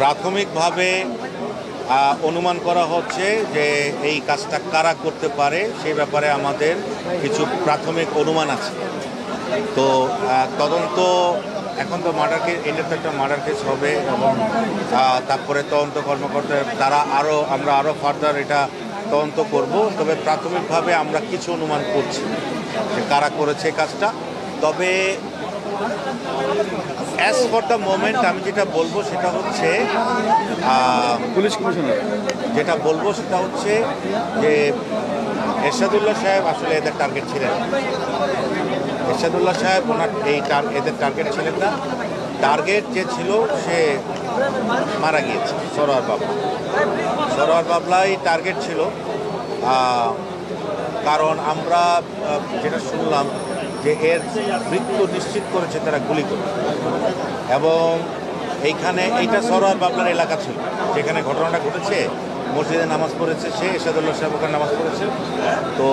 প্রাথমিকভাবে অনুমান করা হচ্ছে যে এই কাজটা কারা করতে পারে সেই ব্যাপারে আমাদের কিছু প্রাথমিক অনুমান আছে। তো তদন্ত এখন তো মার্ডার কেস, এটা তো একটা মার্ডার কেস হবে এবং তারপরে তদন্ত কর্মকর্তা তারা আমরা আরও ফার্দার এটা তদন্ত করব। তবে প্রাথমিকভাবে আমরা কিছু অনুমান করছি যে কারা করেছে কাজটা। তবে অ্যাজ ফর দ্য মোমেন্ট আমি যেটা বলবো সেটা হচ্ছে পুলিশ কমিশনার সেটা হচ্ছে যে এরশাদুল্লাহ সাহেব আসলে এদের টার্গেট ছিলেন। এরশাদুল্লাহ সাহেব ওনার এদের টার্গেট ছিলেন না। টার্গেট যে ছিল সে মারা গিয়েছে, সরোয়ার বাবলাই টার্গেট ছিল। কারণ আমরা যেটা শুনলাম যে এর মৃত্যু নিশ্চিত করেছে তারা গুলি করে, এবং এইটা সরোয়ার বাবলার এলাকা ছিল যেখানে ঘটনাটা ঘটেছে। মসজিদে নামাজ পড়েছে সে, এরশাদুল্লাহ সাহেব ওখানে নামাজ পড়েছে। তো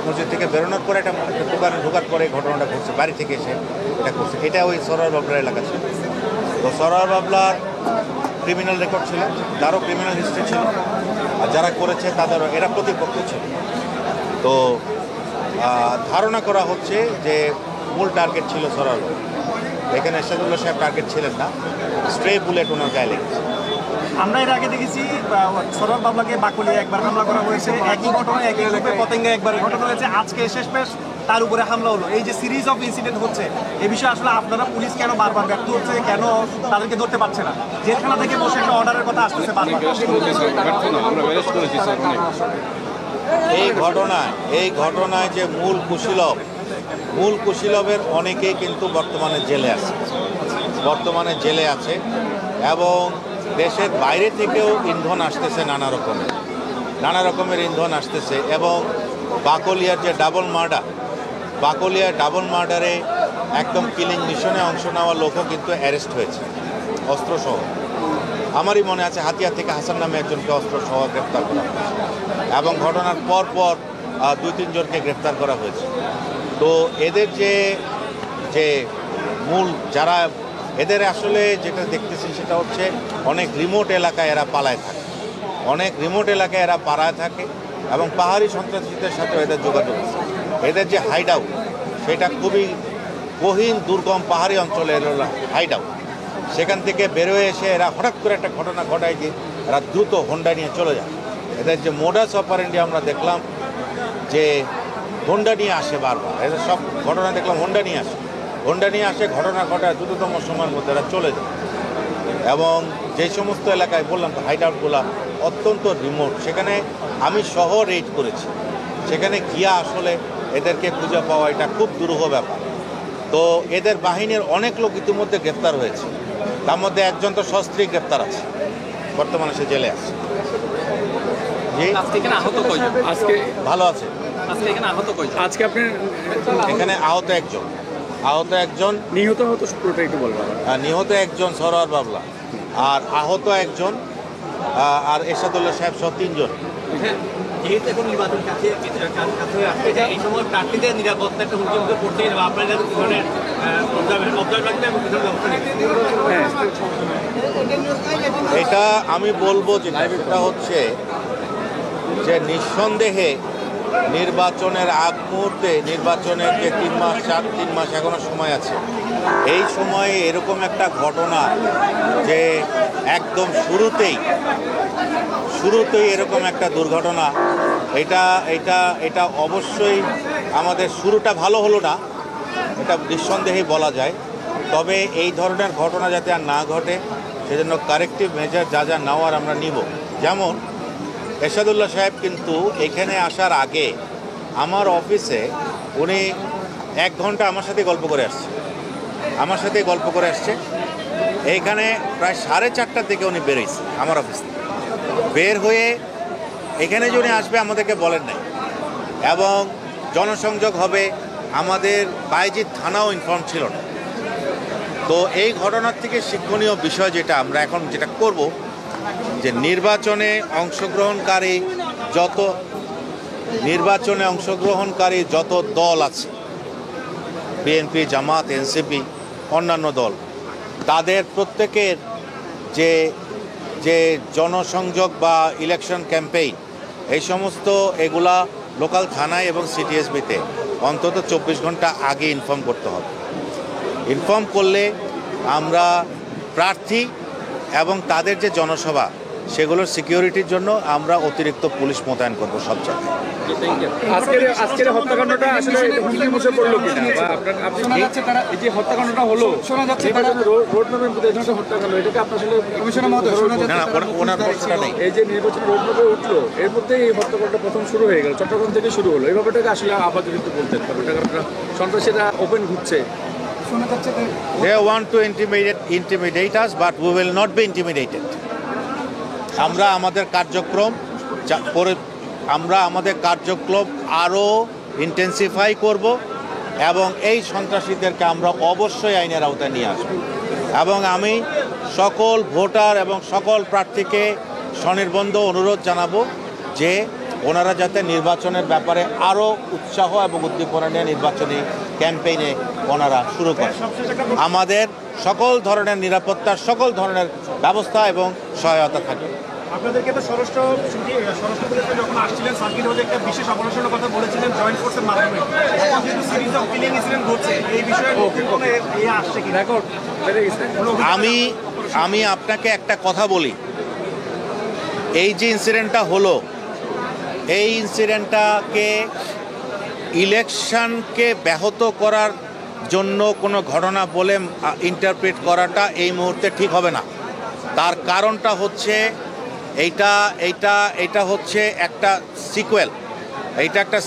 মসজিদ থেকে বেরোনোর পরে একটা দোকানে ঢোকার পরে ঘটনাটা ঘটছে, বাড়ি থেকে এসে এটা করছে। এটা ওই সরোয়ার বাবলার এলাকা ছিল। তো সরোয়ার বাবলার ক্রিমিনাল রেকর্ড ছিল, তারও ক্রিমিনাল হিস্ট্রি ছিল, আর যারা করেছে তাদেরও এরা প্রতিপক্ষ ছিল। তো ধারণা করা হচ্ছে যে মূল টার্গেট ছিল সরোয়ার বাবলা। এখানে এরশাদুল্লাহ সাহেব টার্গেট ছিলেন না, স্ট্রে বুলেট ওনার গায়ে লেগেছে। আমরা এর আগে দেখেছি সরোয়ার বাবলাকে বাকলিয়া একবার হামলা করা হয়েছে, একই ঘটনায় একই রূপে পতেঙ্গা একবার ঘটনা হয়েছে, আজকে শেষমেশ তার উপরে হামলা হলো। এই যে সিরিজ অফ ইনসিডেন্ট হচ্ছে, এই বিষয়ে আসলে আপনারা পুলিশ কেন বারবার ব্যর্থ হচ্ছে, কেন তাদেরকে ধরতে পারছে না? জেলখানা থেকে বসে একটা অর্ডারের কথা আসতেছে বারবার। এই ঘটনায় যে মূল কুশীলবের অনেকেই কিন্তু বর্তমানে জেলে আছে এবং দেশের বাইরে থেকেও ইন্ধন আসতেছে, নানা রকমের ইন্ধন আসতেছে। এবং বাকলিয়ার যে ডাবল মার্ডারে একদম কিলিং মিশনে অংশ নেওয়া লোকও কিন্তু অ্যারেস্ট হয়েছে অস্ত্রসহ। আমারই মনে আছে হাতিয়ার থেকে হাসান নামে একজনকে অস্ত্রসহ গ্রেপ্তার করা হয়েছে এবং ঘটনার পর 2-3 জনকে গ্রেপ্তার করা হয়েছে। তো এদের যে মূল যারা এদের আসলে যেটা দেখতেছি সেটা হচ্ছে অনেক রিমোট এলাকায় এরা পালায় থাকে এবং পাহাড়ি সন্ত্রাসীদের সাথে এদের যোগাযোগ আছে। এদের যে হাইড আউট সেটা খুবই গহীন দুর্গম পাহাড়ি অঞ্চলে হাইড আউট। সেখান থেকে বেরোয় এসে এরা হঠাৎ করে একটা ঘটনা ঘটায় যে এরা দ্রুত হোন্ডা নিয়ে চলে যায়। এদের যে মোডাস অপারেন্ডি আমরা দেখলাম যে হোন্ডা নিয়ে আসে বারবার, এদের সব ঘটনা দেখলাম হোন্ডা নিয়ে আসে ঘটনা ঘটায় দ্রুততম সময়ের মধ্যে এরা চলে যায়। এবং যে সমস্ত এলাকায় বললাম তো হাইড আউটগুলো অত্যন্ত রিমোট, সেখানে আমি সহ রেড করেছি, সেখানে গিয়া আসলে এদেরকে খুঁজে পাওয়া এটা খুব দুরূহ ব্যাপার। তো এদের বাহিনীর অনেক লোক ইতিমধ্যে গ্রেপ্তার হয়েছে, তার মধ্যে একজন তো সস্ত্রীক গ্রেপ্তার আছে, বর্তমানে সে জেলে আছে। জি, আজকে ভালো আছে। আজকে আপনি এখানে আহত একজন নিহত হতো পুরোটা একটু বলবেন। নিহত একজন সরোয়ার বাবলা, আর আহত একজন, আর এরশাদুল্লাহ সাহেব সহ 3 জন। যেহেতু এখন নির্বাচন কাছে আসছে, এই সময় প্রার্থীদের নিরাপত্তা একটা হুমকি পড়ছে, আপনারা যাতে কি ধরনের অবজার্ভ রাখবেন এবং কি ধরনের ব্যবস্থা নেবেন? এটা আমি বলবো যে সেটা হচ্ছে যে নিঃসন্দেহে নির্বাচনের আগ মুহূর্তে, নির্বাচনের যে 3 মাস এখনো সময় আছে, এই সময়ে এরকম একটা ঘটনা যে একদম শুরুতেই এরকম একটা দুর্ঘটনা, এটা অবশ্যই আমাদের শুরুটা ভালো হলো না, এটা নিঃসন্দেহেই বলা যায়। তবে এই ধরনের ঘটনা যাতে আর না ঘটে সেজন্য কারেক্টিভ মেজার যা নেওয়ার আমরা নিব। যেমন এরশাদুল্লাহ সাহেব কিন্তু এখানে আসার আগে আমার অফিসে উনি 1 ঘন্টা আমার সাথে গল্প করে আসছে। এইখানে প্রায় 4:30টার দিকে উনি বেরোইছে আমার অফিস থেকে। বের হয়ে এখানে যে উনি আসবে আমাদেরকে বলেন নাই, এবং জনসংযোগ হবে আমাদের বাইজিৎ থানাও ইনফর্ম ছিল না। তো এই ঘটনার থেকে শিক্ষণীয় বিষয় যেটা আমরা এখন যেটা করব, যে নির্বাচনে অংশগ্রহণকারী যত দল আছে, বিএনপি, জামাত, এনসিপি, অন্যান্য দল তাদের প্রত্যেকের যে যে জনসংযোগ বা ইলেকশন ক্যাম্পেইন এই সমস্ত এগুলা লোকাল থানায় এবং সিটিএসবিতে অন্তত 24 ঘন্টা আগে ইনফর্ম করতে হবে। ইনফর্ম করলে আমরা প্রার্থী এবং তাদের যে জনসভা সেগুলোর সিকিউরিটির জন্য আমরা অতিরিক্ত পুলিশ মোতায়েন করবো সব জায়গায়। আজকের হত্যাকাণ্ডটা আসলে হুমকির মুখে পড়লো কিনা বা আপনি এই যে হত্যাকাণ্ডটা হলো শোনা যাচ্ছে রোড ম্যাপের মধ্যে এই ধরনের হত্যাকাণ্ড এটাকে আপনার আসলে কমিশনের মধ্যে না না ওনার প্রশ্নটা নেই। এই যে নির্বাচন রোড ম্যাপে উঠলো এর মধ্যে এই হত্যাকাণ্ড প্রথম শুরু হয়ে গেল, চট্টগ্রাম থেকে শুরু হলো। এই ব্যাপারটাকে আসলে আপাতত একটু বলতেন ব্যাপারটা সন্ত্রাসীরা ওপেন ঘুরছে। They want to intimidate us, but we will not be intimidated. আমরা আমাদের কার্যক্রম আরও ইন্টেন্সিফাই করব এবং এই সন্ত্রাসীদেরকে আমরা অবশ্যই আইনের আওতায় নিয়ে আসব। এবং আমি সকল ভোটার এবং সকল প্রার্থীকে স্বনির্বন্ধ অনুরোধ জানাবো যে ওনারা যাতে নির্বাচনের ব্যাপারে আরও উৎসাহ এবং উদ্দীপনা নিয়ে নির্বাচনী ক্যাম্পেইনে ওনারা শুরু করেন। আমাদের সকল ধরনের নিরাপত্তার সকল ধরনের ব্যবস্থা এবং সহায়তা থাকে। আপনাদেরকে তো স্বরাষ্ট্র উপদেষ্টা যখন আসছিলেন সার্কিট হাউসে একটা বিশেষ অপারেশনের কথা বলেছিলেন জয়েন্ট ফোর্সের মাধ্যমে। এখন যেহেতু সিরিজ অফ কিলিং ইনসিডেন্ট ঘটছে এই বিষয়ে আসছে কি রেকর্ড বেড়ে গেছে। আমি আপনাকে একটা কথা বলি, এই যে ইনসিডেন্টটা হলো এই ইনসিডেন্টটাকে ইলেকশনকে ব্যাহত করার জন্য কোনো ঘটনা বলে ইন্টারপ্রেট করাটা এই মুহূর্তে ঠিক হবে না। তার কারণটা হচ্ছে এইটা হচ্ছে একটা সিকুয়েল, এইটা একটা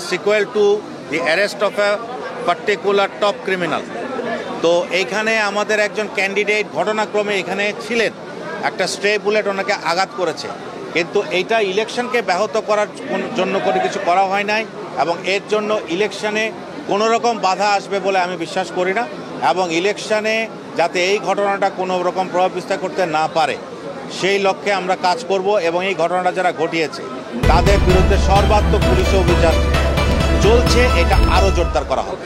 sequel to the arrest of a particular top criminal. তো এইখানে আমাদের একজন ক্যান্ডিডেট ঘটনাক্রমে এখানে ছিলেন, একটা স্ট্রে বুলেট ওনাকে আঘাত করেছে, কিন্তু এইটা ইলেকশনকে ব্যাহত করার জন্য কোনো কিছু করা হয় নাই এবং এর জন্য ইলেকশনে কোনো রকম বাধা আসবে বলে আমি বিশ্বাস করি না। এবং ইলেকশনে যাতে এই ঘটনাটা কোনো রকম প্রভাব বিস্তার করতে না পারে সেই লক্ষ্যে আমরা কাজ করব এবং এই ঘটনাটা যারা ঘটিয়েছে তাদের বিরুদ্ধে সর্বাত্মক পুলিশ অভিযান চলছে, এটা আরও জোরদার করা হবে।